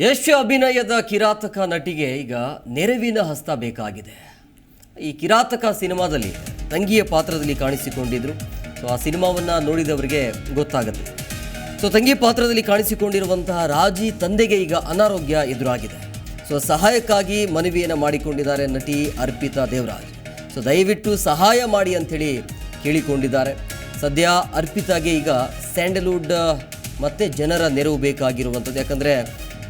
ಯಶ್ ಅಭಿನಯದ ಕಿರಾತಕ ನಟಿಗೆ ಈಗ ನೆರವಿನ ಹಸ್ತ ಬೇಕಾಗಿದೆ. ಈ ಕಿರಾತಕ ಸಿನಿಮಾದಲ್ಲಿ ತಂಗಿಯ ಪಾತ್ರದಲ್ಲಿ ಕಾಣಿಸಿಕೊಂಡಿದ್ರು. ಸೊ ಆ ಸಿನಿಮಾವನ್ನು ನೋಡಿದವರಿಗೆ ಗೊತ್ತಾಗುತ್ತೆ. ಸೊ ತಂಗಿ ಪಾತ್ರದಲ್ಲಿ ಕಾಣಿಸಿಕೊಂಡಿರುವಂತಹ ರಾಜಿ ತಂದೆಗೆ ಈಗ ಅನಾರೋಗ್ಯ ಎದುರಾಗಿದೆ. ಸೊ ಸಹಾಯಕ್ಕಾಗಿ ಮನವಿಯನ್ನು ಮಾಡಿಕೊಂಡಿದ್ದಾರೆ ನಟಿ ಅರ್ಪಿತಾ ದೇವರಾಜ್. ಸೊ ದಯವಿಟ್ಟು ಸಹಾಯ ಮಾಡಿ ಅಂಥೇಳಿ ಕೇಳಿಕೊಂಡಿದ್ದಾರೆ. ಸದ್ಯ ಅರ್ಪಿತಾಗೆ ಈಗ ಸ್ಯಾಂಡಲ್ವುಡ್ ಮತ್ತು ಜನರ ನೆರವು ಬೇಕಾಗಿರುವಂಥದ್ದು. ಯಾಕಂದರೆ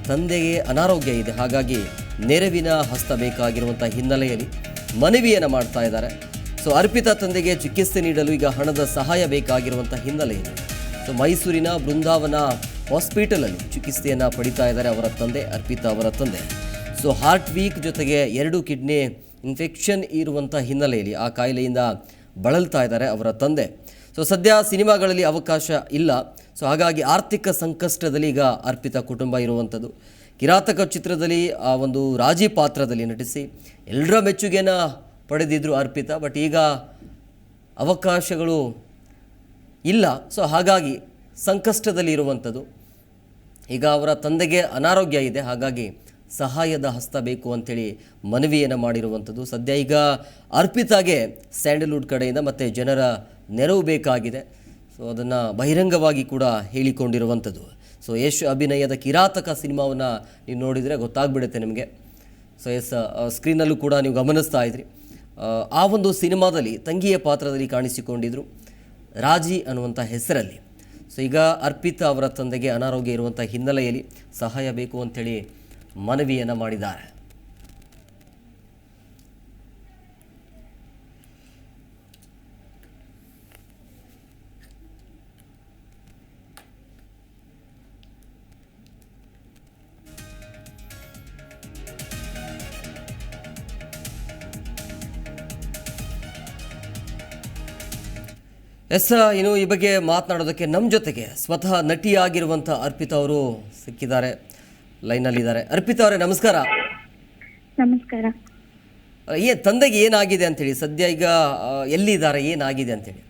ತಂದೆಗೆ ಅನಾರೋಗ್ಯ ಇದೆ, ಹಾಗಾಗಿ ನೆರವಿನ ಹಸ್ತ ಬೇಕಾಗಿರುವಂಥ ಹಿನ್ನೆಲೆಯಲ್ಲಿ ಮನವಿಯನ್ನು ಮಾಡ್ತಾ ಇದ್ದಾರೆ. ಸೊ ಅರ್ಪಿತಾ ತಂದೆಗೆ ಚಿಕಿತ್ಸೆ ನೀಡಲು ಈಗ ಹಣದ ಸಹಾಯ ಬೇಕಾಗಿರುವಂಥ ಹಿನ್ನೆಲೆಯಲ್ಲಿ ಸೊ ಮೈಸೂರಿನ ಬೃಂದಾವನ ಹಾಸ್ಪಿಟಲಲ್ಲಿ ಚಿಕಿತ್ಸೆಯನ್ನು ಪಡಿತಾ ಇದ್ದಾರೆ ಅವರ ತಂದೆ, ಅರ್ಪಿತಾ ಅವರ ತಂದೆ. ಸೊ ಹಾರ್ಟ್ ವೀಕ್ ಜೊತೆಗೆ 2 ಕಿಡ್ನಿ ಇನ್ಫೆಕ್ಷನ್ ಇರುವಂಥ ಹಿನ್ನೆಲೆಯಲ್ಲಿ ಆ ಕಾಯಿಲೆಯಿಂದ ಬಳಲ್ತಾ ಇದ್ದಾರೆ ಅವರ ತಂದೆ. ಸೊ ಸದ್ಯ ಸಿನಿಮಾಗಳಲ್ಲಿ ಅವಕಾಶ ಇಲ್ಲ. ಸೊ ಹಾಗಾಗಿ ಆರ್ಥಿಕ ಸಂಕಷ್ಟದಲ್ಲಿ ಈಗ ಅರ್ಪಿತಾ ಕುಟುಂಬ ಇರುವಂಥದ್ದು. ಕಿರಾತಕ ಚಿತ್ರದಲ್ಲಿ ಆ ಒಂದು ರಾಜಿ ಪಾತ್ರದಲ್ಲಿ ನಟಿಸಿ ಎಲ್ಲರ ಮೆಚ್ಚುಗೆಯನ್ನು ಪಡೆದಿದ್ದರು ಅರ್ಪಿತಾ. ಬಟ್ ಈಗ ಅವಕಾಶಗಳು ಇಲ್ಲ. ಸೊ ಹಾಗಾಗಿ ಸಂಕಷ್ಟದಲ್ಲಿ ಇರುವಂಥದ್ದು. ಈಗ ಅವರ ತಂದೆಗೆ ಅನಾರೋಗ್ಯ ಇದೆ, ಹಾಗಾಗಿ ಸಹಾಯದ ಹಸ್ತ ಬೇಕು ಅಂಥೇಳಿ ಮನವಿಯನ್ನು ಮಾಡಿರುವಂಥದ್ದು. ಸದ್ಯ ಈಗ ಅರ್ಪಿತಾಗೆ ಸ್ಯಾಂಡಲ್ವುಡ್ ಕಡೆಯಿಂದ ಮತ್ತು ಜನರ ನೆರವು ಬೇಕಾಗಿದೆ. ಸೊ ಅದನ್ನು ಬಹಿರಂಗವಾಗಿ ಕೂಡ ಹೇಳಿಕೊಂಡಿರುವಂಥದ್ದು. ಸೊ ಯಶ್ ಅಭಿನಯದ ಕಿರಾತಕ ಸಿನಿಮಾವನ್ನು ನೀವು ನೋಡಿದರೆ ಗೊತ್ತಾಗ್ಬಿಡುತ್ತೆ ನಿಮಗೆ. ಸೊ ಸ್ಕ್ರೀನಲ್ಲೂ ಕೂಡ ನೀವು ಗಮನಿಸ್ತಾ ಇದ್ರಿ. ಆ ಒಂದು ಸಿನಿಮಾದಲ್ಲಿ ತಂಗಿಯ ಪಾತ್ರದಲ್ಲಿ ಕಾಣಿಸಿಕೊಂಡಿದ್ದರು ರಾಜಿ ಅನ್ನುವಂಥ ಹೆಸರಲ್ಲಿ. ಸೊ ಈಗ ಅರ್ಪಿತಾ ಅವರ ತಂದೆಗೆ ಅನಾರೋಗ್ಯ ಇರುವಂಥ ಹಿನ್ನೆಲೆಯಲ್ಲಿ ಸಹಾಯ ಬೇಕು ಅಂಥೇಳಿ ಮನವಿಯನ್ನು ಮಾಡಿದ್ದಾರೆ. ಇನ್ನು ಈ ಬಗ್ಗೆ ಮಾತನಾಡೋದಕ್ಕೆ ನಮ್ಮ ಜೊತೆಗೆ ಸ್ವತಃ ನಟಿಯಾಗಿರುವಂಥ ಅರ್ಪಿತಾ ಅವರು ಸಿಕ್ಕಿದ್ದಾರೆ, ಲೈನಲ್ಲಿದ್ದಾರೆ. ಅರ್ಪಿತಾ ಅವರೇ ನಮಸ್ಕಾರ. ನಮಸ್ಕಾರ. ತಂದೆಗೆ ಏನಾಗಿದೆ ಅಂತೇಳಿ, ಸದ್ಯ ಈಗ ಎಲ್ಲಿದ್ದಾರೆ, ಏನಾಗಿದೆ ಅಂತೇಳಿ?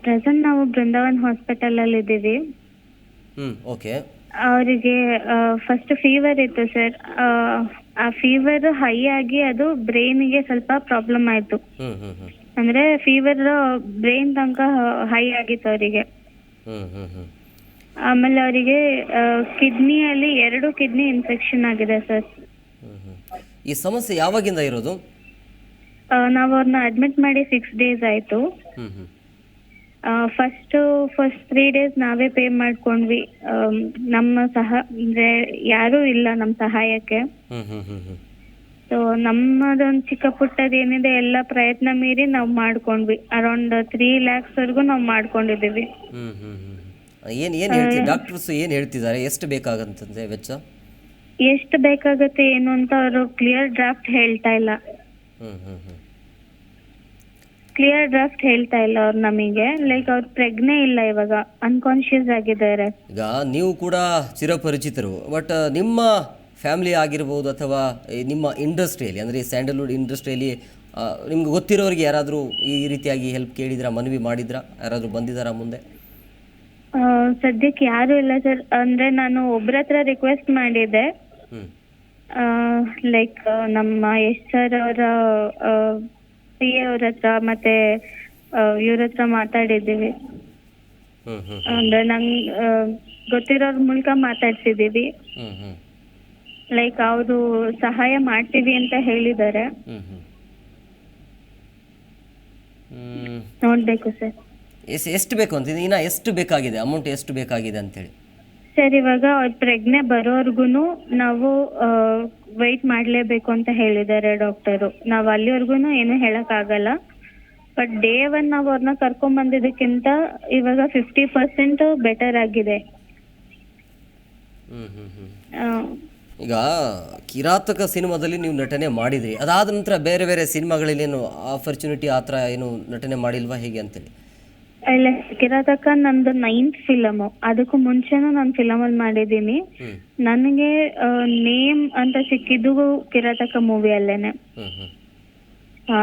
ಪ್ರೆಸೆಂಟ್ ನಾವು ಬೃಂದಾವನ್ ಹಾಸ್ಪಿಟಲ್ ಅಲ್ಲಿ ಇದ್ದೀವಿ. ಓಕೆ. ಅವರಿಗೆ ಫಸ್ಟ್ ಫೀವರ್ ಇತ್ತು ಸರ್. ಆ ಫೀವರ್ ಹೈ ಆಗಿ ಅದು ಬ್ರೈನ್ಗೆ ಸ್ವಲ್ಪ ಪ್ರಾಬ್ಲಮ್ ಆಯ್ತು. ಅಂದ್ರೆ ಫೀವರ್ ಬ್ರೈನ್ ತನಕ ಹೈ ಆಗಿತ್ತು ಅವರಿಗೆ. ಆಮೇಲೆ ಅವರಿಗೆ ಕಿಡ್ನಿಯಲ್ಲಿ 2 ಕಿಡ್ನಿ ಇನ್ಫೆಕ್ಷನ್ ಆಗಿದೆ ಸರ್. ಈ ಸಮಸ್ಯೆ ಯಾವಾಗಿಂದ ಇರೋದು? ನಾವು ಅವ್ರನ್ನ ಅಡ್ಮಿಟ್ ಮಾಡಿ 6 ಡೇಸ್ ಆಯ್ತು. ಫಸ್ಟ್ 3 ಡೇಸ್ ನಾವೇ ಪೇ ಮಾಡ್ಕೊಂಡ್ವಿ. ನಮ್ಮ ಅಂದ್ರೆ ಯಾರೂ ಇಲ್ಲ ನಮ್ಮ ಸಹಾಯಕ್ಕೆ. ಸೊ ನಮ್ಮದೊಂದು ಚಿಕ್ಕ ಪುಟ್ಟದ ಏನಿದೆ ಎಲ್ಲ ಪ್ರಯತ್ನ ಮೀರಿ ನಾವು ಮಾಡ್ಕೊಂಡ್ವಿ. ಅರೌಂಡ್ 3 lakhs ವರೆಗೂ ನಾವು ಮಾಡ್ಕೊಂಡಿದ್ದೀವಿ. ಡಾಕ್ಟರ್ಸ್ ಏನು ಹೇಳ್ತಿದ್ದಾರೆ, ಎಷ್ಟು ಬೇಕಾಗಂತಂದ್ರೆ ವೆಚ್ಚ? ಎಷ್ಟು ಬೇಕಾಗುತ್ತೆ ಏನು ಅಂತ ಅವರು ಕ್ಲಿಯರ್ ಡ್ರಾಫ್ಟ್ ಹೇಳ್ತಾ ಇಲ್ಲ. ಅವ್ರು ನಮಗೆ ಲೈಕ್ ಅವ್ರು ಪ್ರಜ್ಞೆ ಇಲ್ಲ, ಇವಾಗ ಅನ್ಕಾನ್ಶಿಯಸ್ ಆಗಿದ್ದಾರೆ. ಈಗ ನೀವು ಕೂಡ ಚಿರಪರಿಚಿತರು, ಬಟ್ ನಿಮ್ಮ ಫ್ಯಾಮಿಲಿ ಆಗಿರ್ಬೋದು ಅಥವಾ ನಿಮ್ಮ ಇಂಡಸ್ಟ್ರಿಯಲ್ಲಿ ಅಂದರೆ ಸ್ಯಾಂಡಲ್ವುಡ್ ಇಂಡಸ್ಟ್ರಿಯಲ್ಲಿ ನಿಮ್ಗೆ ಗೊತ್ತಿರೋರಿಗೆ ಯಾರಾದರೂ ಈ ರೀತಿಯಾಗಿ ಹೆಲ್ಪ್ ಕೇಳಿದ್ರಾ, ಮನವಿ ಮಾಡಿದ್ರಾ, ಯಾರಾದರೂ ಬಂದಿದ್ದಾರಾ ಮುಂದೆ? ಸದ್ಯಕ್ಕೆ ಯಾರು ಇಲ್ಲ ಸರ್. ಅಂದ್ರೆ ನಾನು ಒಬ್ರ ಹತ್ರ ರಿಕ್ವೆಸ್ಟ್ ಮಾಡಿದ್ದೆ, ಲೈಕ್ ನಮ್ಮ ಯಶ್ ಸರ್ ಅವರ PA ಅವ್ರ ಹತ್ರ ಮತ್ತೆ ಇವ್ರ ಹತ್ರ ಮಾತಾಡಿದ್ದೀವಿ. ಅಂದ್ರೆ ನಂಗೆ ಗೊತ್ತಿರೋರ್ ಮೂಲಕ ಮಾತಾಡ್ಸಿದೀವಿ. ಲೈಕ್ ಅವರು ಸಹಾಯ ಮಾಡ್ತೀವಿ ಅಂತ ಹೇಳಿದ್ದಾರೆ. ನೋಡ್ಬೇಕು ಸರ್. ಎಷ್ಟು ಬೇಕು ಅಂತ, ಇನ್ನ ಎಷ್ಟು ಬೇಕಾಗಿದೆ, ಅಮೌಂಟ್ ಎಷ್ಟು ಬೇಕಾಗಿದೆ ಅಂತೇಳಿ? ಸರ್ ಇವಾಗ ಅವ್ರ ಪ್ರಜ್ಞೆ ಬರೋರ್ಗು ನಾವು ವೆಯ್ಟ್ ಮಾಡ್ಲೇಬೇಕು ಅಂತ ಹೇಳಿದ್ದಾರೆ ಡಾಕ್ಟರು. ನಾವು ಅಲ್ಲಿವರೆಗೂ ಏನು ಹೇಳಕ್ ಆಗಲ್ಲ. ಬಟ್ ಡೇ 1 ನಾವು ಅವ್ರನ್ನ ಕರ್ಕೊಂಡ್ ಬಂದಿದ್ದಕ್ಕಿಂತ ಇವಾಗ 50% ಬೆಟರ್ ಆಗಿದೆ. ಈಗ ಕಿರಾತಕ ಸಿನಿಮಾದಲ್ಲಿ ನೀವು ನಟನೆ ಮಾಡಿದ್ರಿ, ಅದಾದ ನಂತರ ಬೇರೆ ಬೇರೆ ಸಿನಿಮಾಗಳಲ್ಲಿ ಏನು ಆಪರ್ಚುನಿಟಿ ಆ ಥರ ಏನು ನಟನೆ ಮಾಡಿಲ್ವಾ, ಹೇಗೆ ಅಂತೇಳಿ? ಇಲ್ಲ, ಕಿರಾತಕ ನಂದು 9th ಫಿಲಮ್. ಅದಕ್ಕೂ ಮುಂಚೆನೂ ನಾನು ಫಿಲಮ್ ಅಲ್ಲಿ ಮಾಡಿದ್ದೀನಿ. ನನಗೆ ನೇಮ್ ಅಂತ ಸಿಕ್ಕಿದ್ದು ಕಿರಾತಕ ಮೂವಿ ಅಲ್ಲೇನೆ.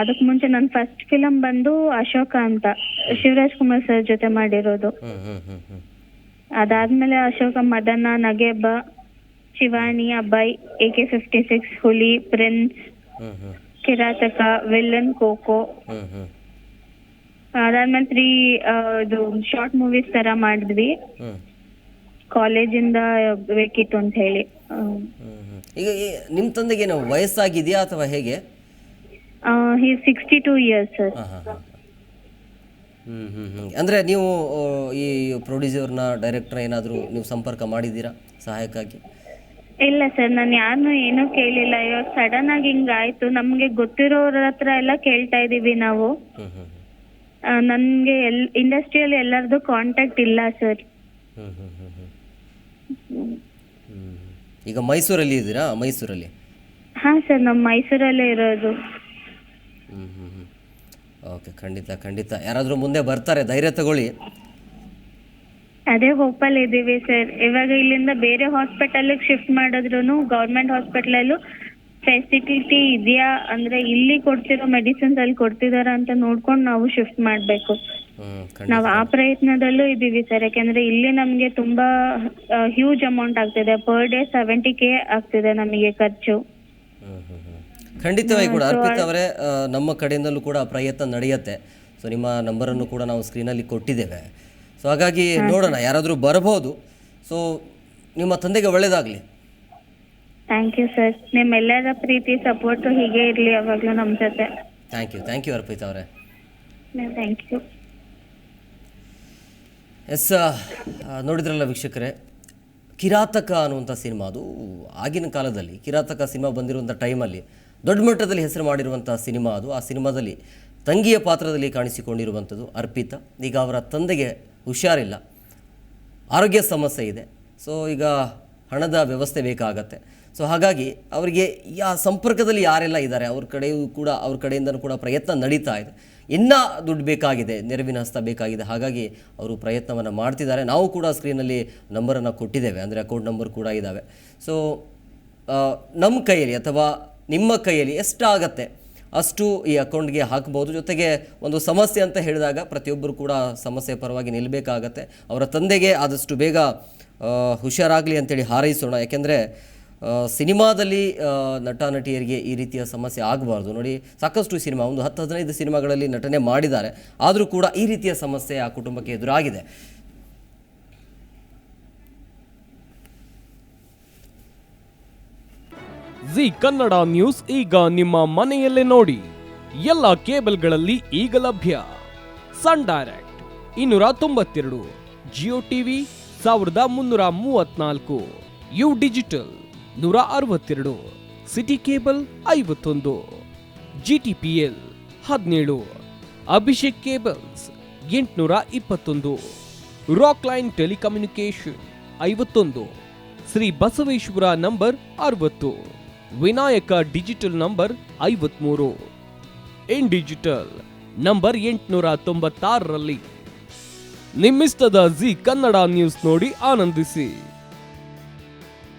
ಅದಕ್ಕೆ ಮುಂಚೆ ನನ್ನ ಫಸ್ಟ್ ಫಿಲಮ್ ಬಂದು ಅಶೋಕ ಅಂತ ಶಿವರಾಜ್ ಕುಮಾರ್ ಸರ್ ಜೊತೆ ಮಾಡಿರೋದು. ಅದಾದ್ಮೇಲೆ ಅಶೋಕ, ಮದನ, ನಗೆಬ್ಬ, ಶಿವಾನಿ, ಅಬ್ಬಾಯ್, AK-56, ಹುಲಿ, ಪ್ರಿನ್ಸ್, ಹ್ಞೂ ಹ್ಞೂ ಕಿರಾತಕ, ವಿಲ್ಲನ್, ಕೋಕೋ. ಹ್ಞೂ ಹ್ಞೂ ಅದಾದ್ಮೇಲೆ 3 ಇದು ಶಾರ್ಟ್ ಮೂವೀಸ್ ತರ ಮಾಡಿದ್ವಿ. ಹ್ಞೂ ಕಾಲೇಜಿಂದ ಬೇಕಿತ್ತು ಅಂತ ಹೇಳಿ. ಈಗ ನಿಮ್ಮ ತಂದೆಗೆ ಏನು ವಯಸ್ಸಾಗಿದೆಯಾ ಅಥವಾ ಹೇಗೆ? ಹಿ 62 years ಸರ್. ಹಾಂ ಹಾಂ ಹಾಂ ಅಂದರೆ ನೀವು ಈ ಪ್ರೊಡ್ಯೂಸರ್ನ ಡೈರೆಕ್ಟರ್ ಏನಾದರೂ ನೀವು ಸಂಪರ್ಕ ಮಾಡಿದ್ದೀರಾ ಸಹಾಯಕ್ಕಾಗಿ? ಇಲ್ಲ ಸರ್, ನಾನು ಯಾರನ್ನೂ ಏನೂ ಕೇಳಿಲ್ಲ. ಇವಾಗ ಸಡನ್ ಆಗಿ ಹಿಂಗಾಯ್ತು. ನಮ್ಗೆ ಗೊತ್ತಿರೋರ ಹತ್ರ ಎಲ್ಲ ಕೇಳ್ತಾ ಇದೀವಿ ನಾವು. ಹ್ಞೂ ಹ್ಞೂ ನನ್ಗೆ ಇಂಡಸ್ಟ್ರಿಯಲ್ಲಿ ಎಲ್ಲರದು ಕಾಂಟ್ಯಾಕ್ಟ್ ಇಲ್ಲ ಸರ್. ಹ್ಞೂ ಹ್ಞೂ ಹ್ಞೂ ಹ್ಞೂ ಹ್ಞೂ ಈಗ ಮೈಸೂರಲ್ಲಿ ಇದ್ದೀರಾ? ಮೈಸೂರಲ್ಲಿ? ಹಾ ಸರ್, ನಮ್ಮ ಮೈಸೂರಲ್ಲೇ ಇರೋದು. ಹ್ಞೂ ಹ್ಞೂ ಹ್ಞೂ ಓಕೆ, ಖಂಡಿತ ಖಂಡಿತ ಯಾರಾದರೂ ಮುಂದೆ ಬರ್ತಾರೆ, ಧೈರ್ಯ ತಗೊಳ್ಳಿ. ಅದೇ ಹೋಪಲ್ಲಿ ಇದ್ದೀವಿ ಸರ್. ಇವಾಗ ಇಲ್ಲಿಂದ ಬೇರೆ ಹಾಸ್ಪಿಟಲ್ಗೆ ಶಿಫ್ಟ್ ಮಾಡಿದ್ರು ಗೌರ್ಮೆಂಟ್ ಹಾಸ್ಪಿಟಲಲ್ಲೂ ಫೆಸಿಲಿಟಿ ಇದೆಯಾ ಅಂದ್ರೆ ಇಲ್ಲಿ ಕೊಡ್ತಿರೋ ಮೆಡಿಸಿನ್ಸ್ ಅಲ್ಲಿ ಕೊಡ್ತಿದಾರ ಅಂತ ನೋಡ್ಕೊಂಡು ನಾವು ಶಿಫ್ಟ್ ಮಾಡಬೇಕು. ನಾವು ಆ ಪ್ರಯತ್ನದಲ್ಲೂ ಇದ್ದೀವಿ ಸರ್. ಯಾಕೆಂದ್ರೆ ಇಲ್ಲಿ ನಮಗೆ ತುಂಬಾ ಹ್ಯೂಜ್ ಅಮೌಂಟ್ ಆಗ್ತಿದೆ. ಪರ್ ಡೇ 70K ಆಗ್ತಿದೆ ನಮಗೆ ಖರ್ಚು. ಖಂಡಿತವಾಗಿ ಕೂಡ ಅರ್ಪಿತಾ ಅವರೇ, ನಮ್ಮ ಕಡೆಯಿಂದಲೂ ಕೂಡ ಪ್ರಯತ್ನ ನಡೆಯುತ್ತೆ. ಸೊ ನಿಮ್ಮ ನಂಬರನ್ನು ಕೂಡ ನಾವು ಸ್ಕ್ರೀನಲ್ಲಿ ಕೊಟ್ಟಿದ್ದೇವೆ. ಸೊ ಹಾಗಾಗಿ ನೋಡೋಣ, ಯಾರಾದರೂ ಬರಬಹುದು. ಸೊ ನಿಮ್ಮ ತಂದೆಗೆ ಒಳ್ಳೆಯದಾಗಲಿ. Thank you sir. ನಿಮ್ಮೆಲ್ಲರ ಪ್ರೀತಿ ಸಪೋರ್ಟು ಹೀಗೆ ಇರಲಿ ಯಾವಾಗಲೂ ನಮ್ಮ ಜೊತೆ. ಥ್ಯಾಂಕ್ ಯು ಅರ್ಪಿತಾ ಅವರೇ. Thank you. ಎಸ್, ನೋಡಿದ್ರಲ್ಲ ವೀಕ್ಷಕರೇ, ಕಿರಾತಕ ಅನ್ನುವಂಥ ಸಿನಿಮಾ, ಅದು ಆಗಿನ ಕಾಲದಲ್ಲಿ ಕಿರಾತಕ ಸಿನಿಮಾ ಬಂದಿರುವಂಥ ಟೈಮಲ್ಲಿ ದೊಡ್ಡ ಮಟ್ಟದಲ್ಲಿ ಹೆಸರು ಮಾಡಿರುವಂಥ ಸಿನಿಮಾ ಅದು. ಆ ಸಿನಿಮಾದಲ್ಲಿ ತಂಗಿಯ ಪಾತ್ರದಲ್ಲಿ ಕಾಣಿಸಿಕೊಂಡಿರುವಂಥದ್ದು ಅರ್ಪಿತಾ. ಈಗ ಅವರ ತಂದೆಗೆ ಹುಷಾರಿಲ್ಲ, ಆರೋಗ್ಯ ಸಮಸ್ಯೆ ಇದೆ. ಸೊ ಈಗ ಹಣದ ವ್ಯವಸ್ಥೆ ಬೇಕಾಗತ್ತೆ. ಸೊ ಹಾಗಾಗಿ ಅವರಿಗೆ ಸಂಪರ್ಕದಲ್ಲಿ ಯಾರೆಲ್ಲ ಇದ್ದಾರೆ ಅವ್ರ ಕಡೆಯಿಂದನೂ ಕೂಡ ಪ್ರಯತ್ನ ನಡೀತಾ ಇದೆ. ಇನ್ನೂ ದುಡ್ಡು ಬೇಕಾಗಿದೆ, ನೆರವಿನ ಹಸ್ತ ಬೇಕಾಗಿದೆ. ಹಾಗಾಗಿ ಅವರು ಪ್ರಯತ್ನವನ್ನು ಮಾಡ್ತಿದ್ದಾರೆ. ನಾವು ಕೂಡ ಸ್ಕ್ರೀನಲ್ಲಿ ನಂಬರನ್ನು ಕೊಟ್ಟಿದ್ದೇವೆ, ಅಂದರೆ ಅಕೌಂಟ್ ನಂಬರ್ ಕೂಡ ಇದ್ದಾವೆ. ಸೊ ನಮ್ಮ ಕೈಯಲ್ಲಿ ಅಥವಾ ನಿಮ್ಮ ಕೈಯಲ್ಲಿ ಎಷ್ಟಾಗತ್ತೆ ಅಷ್ಟು ಈ ಅಕೌಂಟ್ಗೆ ಹಾಕ್ಬೋದು. ಜೊತೆಗೆ ಒಂದು ಸಮಸ್ಯೆ ಅಂತ ಹೇಳಿದಾಗ ಪ್ರತಿಯೊಬ್ಬರು ಕೂಡ ಸಮಸ್ಯೆ ಪರವಾಗಿ ನಿಲ್ಲಬೇಕಾಗತ್ತೆ. ಅವರ ತಂದೆಗೆ ಆದಷ್ಟು ಬೇಗ ಹುಷಾರಾಗಲಿ ಅಂತೇಳಿ ಹಾರೈಸೋಣ. ಯಾಕೆಂದರೆ ಸಿನಿಮಾದಲ್ಲಿ ನಟ ನಟಿಯರಿಗೆ ಈ ರೀತಿಯ ಸಮಸ್ಯೆ ಆಗಬಾರ್ದು. ನೋಡಿ, ಸಾಕಷ್ಟು ಸಿನಿಮಾ, ಒಂದು 10-15 ಸಿನಿಮಾಗಳಲ್ಲಿ ನಟನೆ ಮಾಡಿದ್ದಾರೆ, ಆದರೂ ಕೂಡ ಈ ರೀತಿಯ ಸಮಸ್ಯೆ ಆ ಕುಟುಂಬಕ್ಕೆ ಎದುರಾಗಿದೆ. ಜಿ ಕನ್ನಡ ನ್ಯೂಸ್ ಈಗ ನಿಮ್ಮ ಮನೆಯಲ್ಲೇ ನೋಡಿ. ಎಲ್ಲ ಕೇಬಲ್ಗಳಲ್ಲಿ ಈಗ ಲಭ್ಯ. Sun Direct 292, Jio TV 1334, U Digital 162, City Cable 51, GTPL 17, Abhishek Cables 821, Rockline Telecommunication 51, Shri Basaveshwara number 60, Vinayaka Digital number 53, In Digital number 896ರಲ್ಲಿ. ನಿಮ್ಮಿಸ್ತದ ಜಿ ಕನ್ನಡ ನ್ಯೂಸ್ ನೋಡಿ ಆನಂದಿಸಿ.